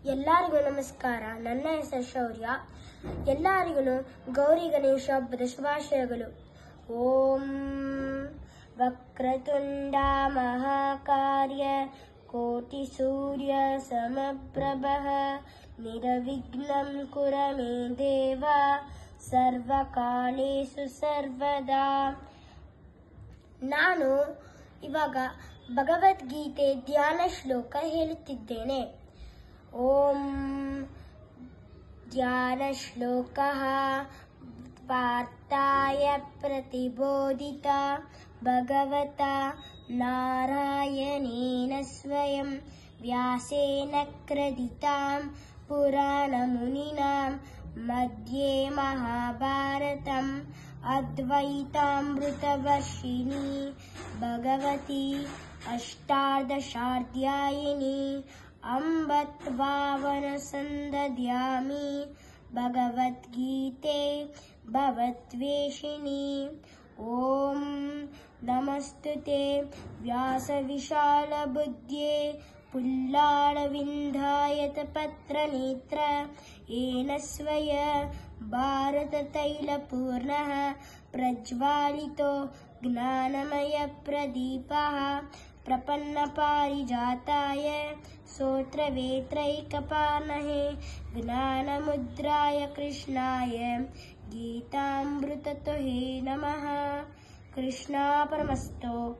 ಎಲ್ಲರಿಗೂ ನಮಸ್ಕಾರ. ನನ್ನ ಹೆಸರು ಶೌರ್ಯ. ಎಲ್ಲರಿಗೂ ಗೌರಿ ಗಣೇಶ ಹಬ್ಬದ ಶುಭಾಶಯಗಳು. ಓಂ ವಕ್ರತುಂಡ ಮಹಾಕಾರ್ಯ ಕೋಟಿ ಸೂರ್ಯ ಸಮಪ್ರಭಃ ನಿರ್ವಿಘ್ನಂ ಕುರು ಮೇ ದೇವ ಸರ್ವಕಾಲೇಷು ಸರ್ವದಾ. ನಾನು ಇವಾಗ ಭಗವದ್ಗೀತೆ ಧ್ಯಾನ ಶ್ಲೋಕ ಹೇಳುತ್ತಿದ್ದೇನೆ. ಓಂ ಧ್ಯಾನ ಶ್ಲೋಕಃ ಪಾರ್ಥಾಯ ಪ್ರತಿಬೋಧಿತ ಭಗವತಾ ನಾರಾಯಣೇನ ಸ್ವಯಂ ವ್ಯಾಸೇನ ಕ್ರದಿತಾಂ ಪುರಾಣಮುನಿನಾ ಮಧ್ಯೆ ಮಹಾಭಾರತಂ ಅದ್ವೈತಾಮೃತವರ್ಷಿಣಿ ಭಗವತಿ ಅಷ್ಟಾದಶಾಧ್ಯಾಯಿನಿ ಅಂಬ ತ್ವಾವನ ಸಂದದ್ಯಾಮಿ ಭಗವದ್ಗೀತೆ ಭವದ್ವೇಷಿಣಿ. ಓಂ ನಮಸ್ತುತೆ ವ್ಯಾಸವಿಶಾಲಬುದ್ಧ್ಯೇ ಪುಲ್ಲಾಳವಿಂಧಾಯತ ಪತ್ರನೇತ್ರ ಏನ ಸ್ವಯ ಭಾರತತೈಲಪೂರ್ಣಃ ಪ್ರಜ್ವಾಲಿತೋ ಜ್ಞಾನಮಯ ಪ್ರದೀಪಃ ಪ್ರಪನ್ನಪಾರಿಜಾತಾಯ ಸ್ತೋತ್ರವೇತ್ರೈಕಪಾನಹೇ ಜ್ಞಾನಮುದ್ರಾಯ ಕೃಷ್ಣಾಯ ಗೀತಾಮೃತತುಹೇ ನಮಃ. ಕೃಷ್ಣಾರ್ಪಣಮಸ್ತು.